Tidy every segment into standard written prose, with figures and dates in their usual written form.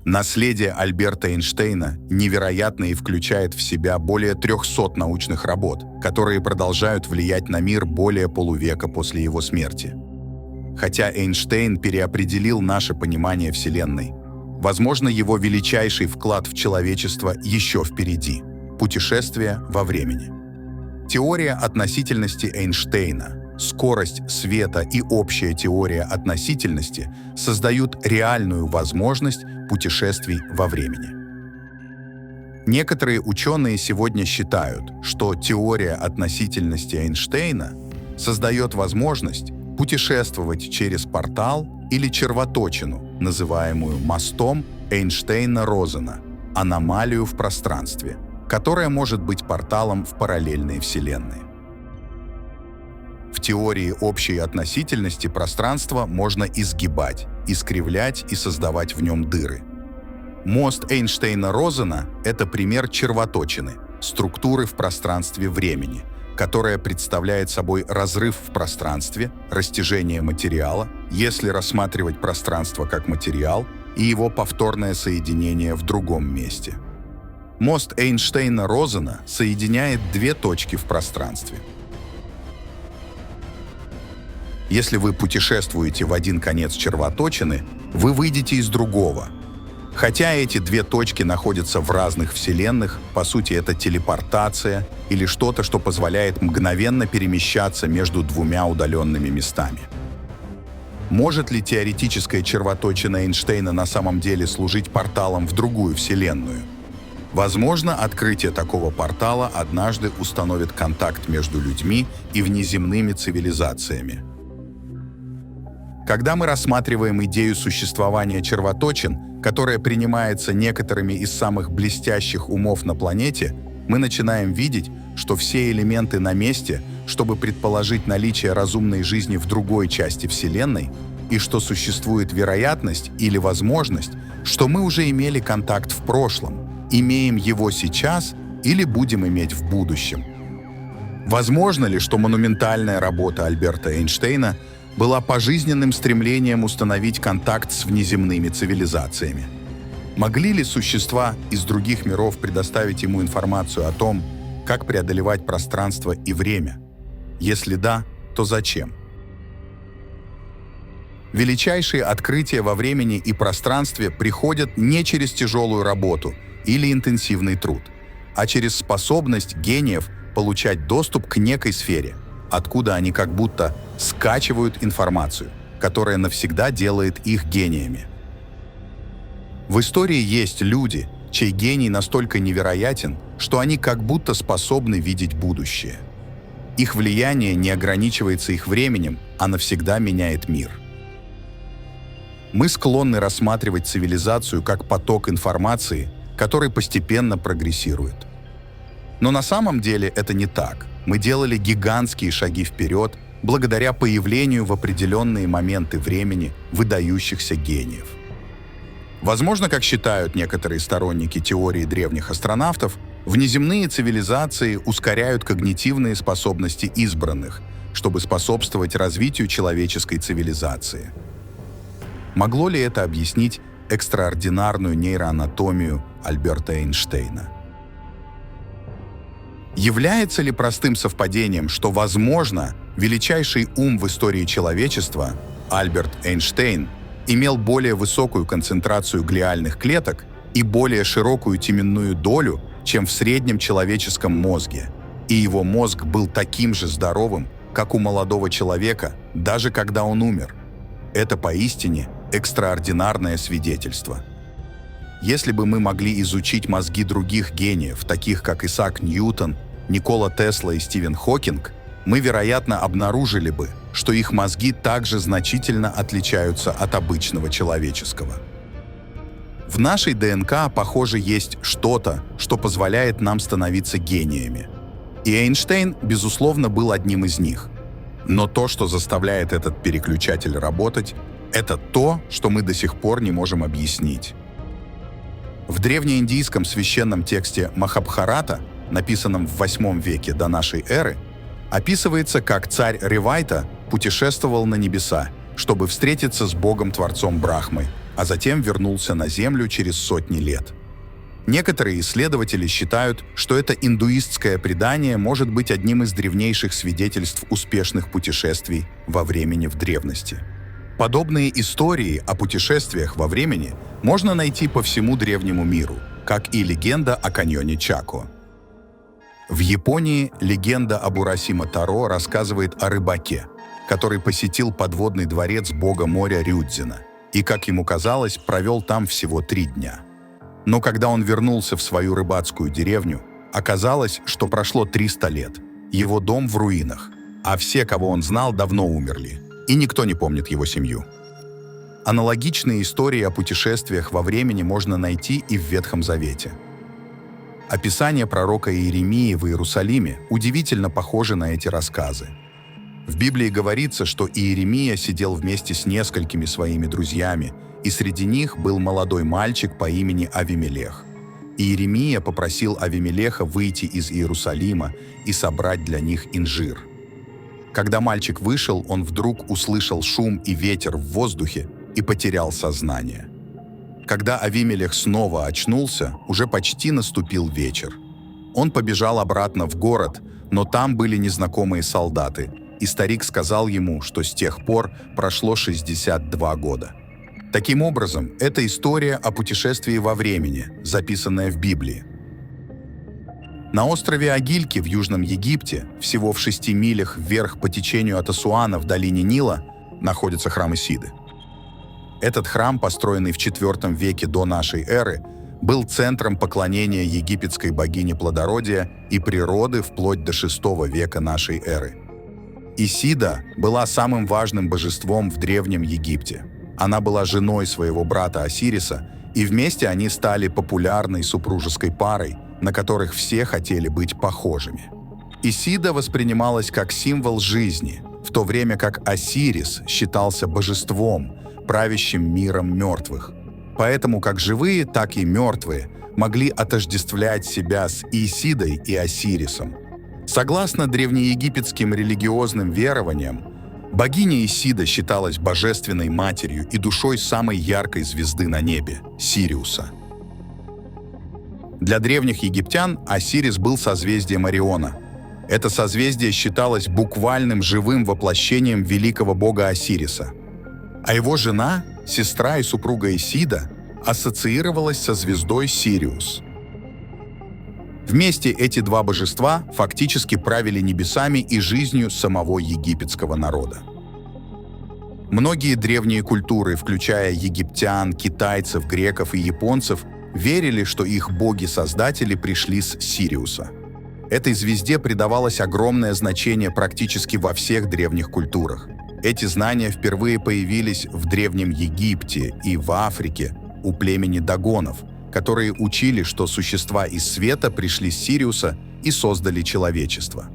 Наследие Альберта Эйнштейна невероятно и включает в себя более 300 научных работ, которые продолжают влиять на мир более полувека после его смерти. Хотя Эйнштейн переопределил наше понимание Вселенной, возможно, его величайший вклад в человечество еще впереди – путешествие во времени. Теория относительности Эйнштейна, скорость света и общая теория относительности создают реальную возможность путешествий во времени. Некоторые ученые сегодня считают, что теория относительности Эйнштейна создает возможность путешествовать через портал или червоточину, называемую мостом Эйнштейна-Розена, аномалию в пространстве, которая может быть порталом в параллельные вселенные. В теории общей относительности пространства можно изгибать, искривлять и создавать в нем дыры. Мост Эйнштейна-Розена — это пример червоточины, структуры в пространстве времени, которая представляет собой разрыв в пространстве, растяжение материала, если рассматривать пространство как материал, и его повторное соединение в другом месте. Мост Эйнштейна-Розена соединяет две точки в пространстве. Если вы путешествуете в один конец червоточины, вы выйдете из другого. Хотя эти две точки находятся в разных вселенных, по сути, это телепортация или что-то, что позволяет мгновенно перемещаться между двумя удаленными местами. Может ли теоретическая червоточина Эйнштейна на самом деле служить порталом в другую вселенную? Возможно, открытие такого портала однажды установит контакт между людьми и внеземными цивилизациями. Когда мы рассматриваем идею существования червоточин, которая принимается некоторыми из самых блестящих умов на планете, мы начинаем видеть, что все элементы на месте, чтобы предположить наличие разумной жизни в другой части Вселенной, и что существует вероятность или возможность, что мы уже имели контакт в прошлом, имеем его сейчас или будем иметь в будущем. Возможно ли, что монументальная работа Альберта Эйнштейна была пожизненным стремлением установить контакт с внеземными цивилизациями? Могли ли существа из других миров предоставить ему информацию о том, как преодолевать пространство и время? Если да, то зачем? Величайшие открытия во времени и пространстве приходят не через тяжелую работу или интенсивный труд, а через способность гениев получать доступ к некой сфере, откуда они как будто скачивают информацию, которая навсегда делает их гениями. В истории есть люди, чей гений настолько невероятен, что они как будто способны видеть будущее. Их влияние не ограничивается их временем, а навсегда меняет мир. Мы склонны рассматривать цивилизацию как поток информации, который постепенно прогрессирует. Но на самом деле это не так. Мы делали гигантские шаги вперед благодаря появлению в определенные моменты времени выдающихся гениев. Возможно, как считают некоторые сторонники теории древних астронавтов, внеземные цивилизации ускоряют когнитивные способности избранных, чтобы способствовать развитию человеческой цивилизации. Могло ли это объяснить экстраординарную нейроанатомию Альберта Эйнштейна? Является ли простым совпадением, что, возможно, величайший ум в истории человечества, Альберт Эйнштейн, имел более высокую концентрацию глиальных клеток и более широкую теменную долю, чем в среднем человеческом мозге, и его мозг был таким же здоровым, как у молодого человека, даже когда он умер? Это поистине экстраординарное свидетельство. Если бы мы могли изучить мозги других гениев, таких как Исаак Ньютон, Никола Тесла и Стивен Хокинг, мы, вероятно, обнаружили бы, что их мозги также значительно отличаются от обычного человеческого. В нашей ДНК, похоже, есть что-то, что позволяет нам становиться гениями. И Эйнштейн, безусловно, был одним из них. Но то, что заставляет этот переключатель работать, это то, что мы до сих пор не можем объяснить. В древнеиндийском священном тексте Махабхарата, написанном в VIII веке до нашей эры, описывается, как царь Ревайта путешествовал на небеса, чтобы встретиться с Богом-творцом Брахмой, а затем вернулся на Землю через сотни лет. Некоторые исследователи считают, что это индуистское предание может быть одним из древнейших свидетельств успешных путешествий во времени в древности. Подобные истории о путешествиях во времени можно найти по всему древнему миру, как и легенда о каньоне Чако. В Японии легенда об Урасима Таро рассказывает о рыбаке, который посетил подводный дворец бога моря Рюдзина и, как ему казалось, провел там всего 3 дня. Но когда он вернулся в свою рыбацкую деревню, оказалось, что прошло 300 лет. Его дом в руинах, а все, кого он знал, давно умерли, и никто не помнит его семью. Аналогичные истории о путешествиях во времени можно найти и в Ветхом Завете. Описание пророка Иеремии в Иерусалиме удивительно похоже на эти рассказы. В Библии говорится, что Иеремия сидел вместе с несколькими своими друзьями, и среди них был молодой мальчик по имени Авимелех. Иеремия попросил Авимелеха выйти из Иерусалима и собрать для них инжир. Когда мальчик вышел, он вдруг услышал шум и ветер в воздухе и потерял сознание. Когда Авимелех снова очнулся, уже почти наступил вечер. Он побежал обратно в город, но там были незнакомые солдаты, и старик сказал ему, что с тех пор прошло 62 года. Таким образом, это история о путешествии во времени, записанная в Библии. На острове Агильки в Южном Египте, всего в 6 милях вверх по течению от Асуана в долине Нила, находится храм Исиды. Этот храм, построенный в IV веке до нашей эры, был центром поклонения египетской богине плодородия и природы вплоть до VI века нашей эры. Исида была самым важным божеством в Древнем Египте. Она была женой своего брата Осириса, и вместе они стали популярной супружеской парой, на которых все хотели быть похожими. Исида воспринималась как символ жизни, в то время как Осирис считался божеством, правящим миром мертвых. Поэтому как живые, так и мертвые могли отождествлять себя с Исидой и Осирисом. Согласно древнеегипетским религиозным верованиям, богиня Исида считалась божественной матерью и душой самой яркой звезды на небе – Сириуса. Для древних египтян Осирис был созвездием Ориона. Это созвездие считалось буквальным живым воплощением великого бога Осириса. А его жена, сестра и супруга Исида, ассоциировалась со звездой Сириус. Вместе эти два божества фактически правили небесами и жизнью самого египетского народа. Многие древние культуры, включая египтян, китайцев, греков и японцев, верили, что их боги-создатели пришли с Сириуса. Этой звезде придавалось огромное значение практически во всех древних культурах. Эти знания впервые появились в Древнем Египте и в Африке у племени Дагонов, которые учили, что существа из света пришли с Сириуса и создали человечество.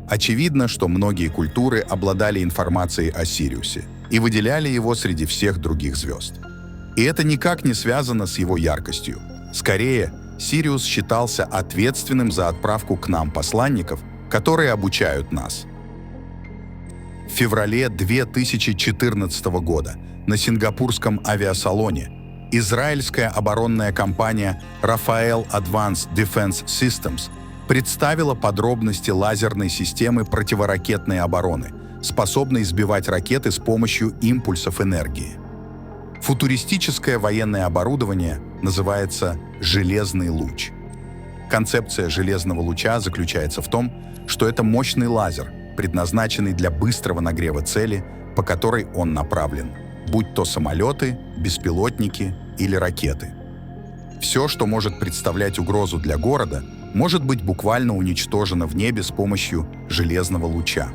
Очевидно, что многие культуры обладали информацией о Сириусе и выделяли его среди всех других звезд. И это никак не связано с его яркостью. Скорее, Сириус считался ответственным за отправку к нам посланников, которые обучают нас. В феврале 2014 года на сингапурском авиасалоне израильская оборонная компания Rafael Advanced Defense Systems представила подробности лазерной системы противоракетной обороны, способной сбивать ракеты с помощью импульсов энергии. Футуристическое военное оборудование называется «железный луч». Концепция железного луча заключается в том, что это мощный лазер, предназначенный для быстрого нагрева цели, по которой он направлен, будь то самолеты, беспилотники или ракеты. Все, что может представлять угрозу для города, может быть буквально уничтожено в небе с помощью железного луча.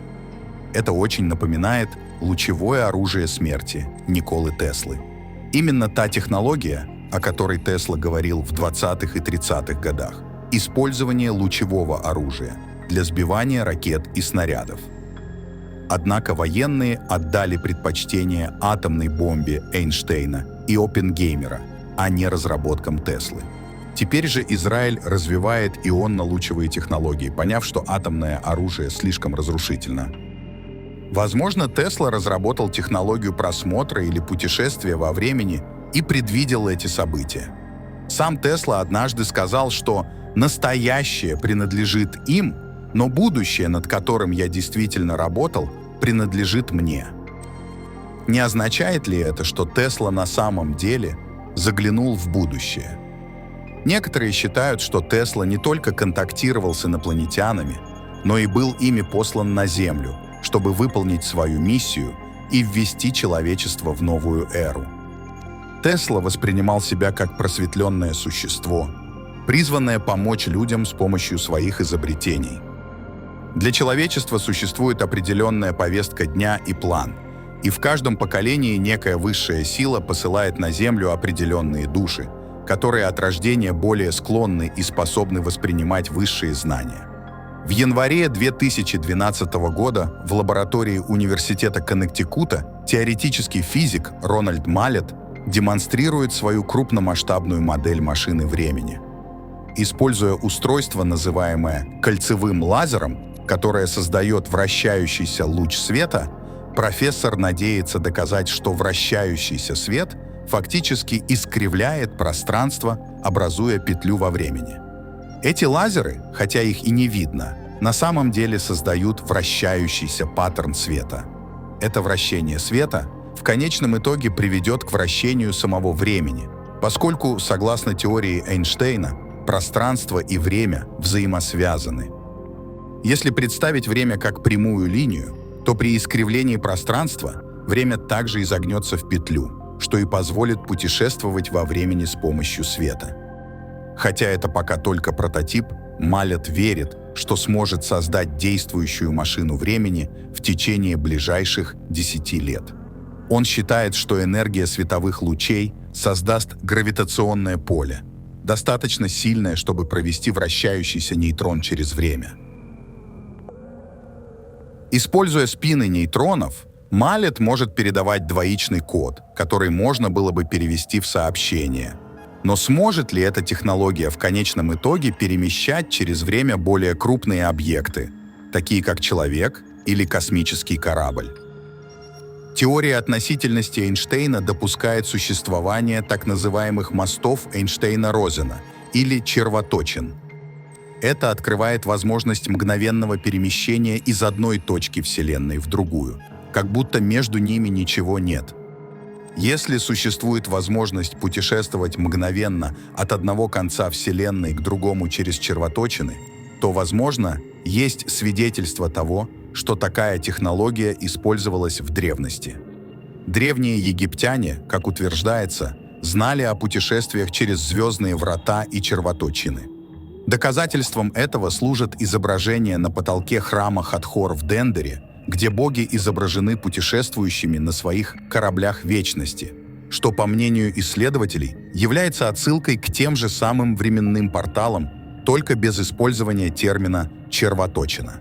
Это очень напоминает лучевое оружие смерти Николы Теслы. Именно та технология, о которой Тесла говорил в 20-х и 30-х годах, использование лучевого оружия для сбивания ракет и снарядов. Однако военные отдали предпочтение атомной бомбе Эйнштейна и Оппенгеймера, а не разработкам Теслы. Теперь же Израиль развивает ионно-лучевые технологии, поняв, что атомное оружие слишком разрушительно. Возможно, Тесла разработал технологию просмотра или путешествия во времени и предвидел эти события. Сам Тесла однажды сказал, что настоящее принадлежит им, но будущее, над которым я действительно работал, принадлежит мне. Не означает ли это, что Тесла на самом деле заглянул в будущее? Некоторые считают, что Тесла не только контактировал с инопланетянами, но и был ими послан на Землю, чтобы выполнить свою миссию и ввести человечество в новую эру. Тесла воспринимал себя как просветленное существо, призванное помочь людям с помощью своих изобретений. Для человечества существует определенная повестка дня и план, и в каждом поколении некая высшая сила посылает на Землю определенные души, которые от рождения более склонны и способны воспринимать высшие знания. В январе 2012 года в лаборатории Университета Коннектикута теоретический физик Рональд Маллет демонстрирует свою крупномасштабную модель машины времени. Используя устройство, называемое кольцевым лазером, которое создает вращающийся луч света, профессор надеется доказать, что вращающийся свет фактически искривляет пространство, образуя петлю во времени. Эти лазеры, хотя их и не видно, на самом деле создают вращающийся паттерн света. Это вращение света в конечном итоге приведет к вращению самого времени, поскольку, согласно теории Эйнштейна, пространство и время взаимосвязаны. Если представить время как прямую линию, то при искривлении пространства время также изогнется в петлю, что и позволит путешествовать во времени с помощью света. Хотя это пока только прототип, Маллет верит, что сможет создать действующую машину времени в течение ближайших 10 лет. Он считает, что энергия световых лучей создаст гравитационное поле, достаточно сильное, чтобы провести вращающийся нейтрон через время. Используя спины нейтронов, Маллет может передавать двоичный код, который можно было бы перевести в сообщение. Но сможет ли эта технология в конечном итоге перемещать через время более крупные объекты, такие как человек или космический корабль? Теория относительности Эйнштейна допускает существование так называемых мостов Эйнштейна-Розена или червоточин. Это открывает возможность мгновенного перемещения из одной точки Вселенной в другую, как будто между ними ничего нет. Если существует возможность путешествовать мгновенно от одного конца Вселенной к другому через червоточины, то, возможно, есть свидетельство того, что такая технология использовалась в древности. Древние египтяне, как утверждается, знали о путешествиях через звездные врата и червоточины. Доказательством этого служат изображения на потолке храма Хатхор в Дендере, где боги изображены путешествующими на своих кораблях вечности, что, по мнению исследователей, является отсылкой к тем же самым временным порталам, только без использования термина «червоточина».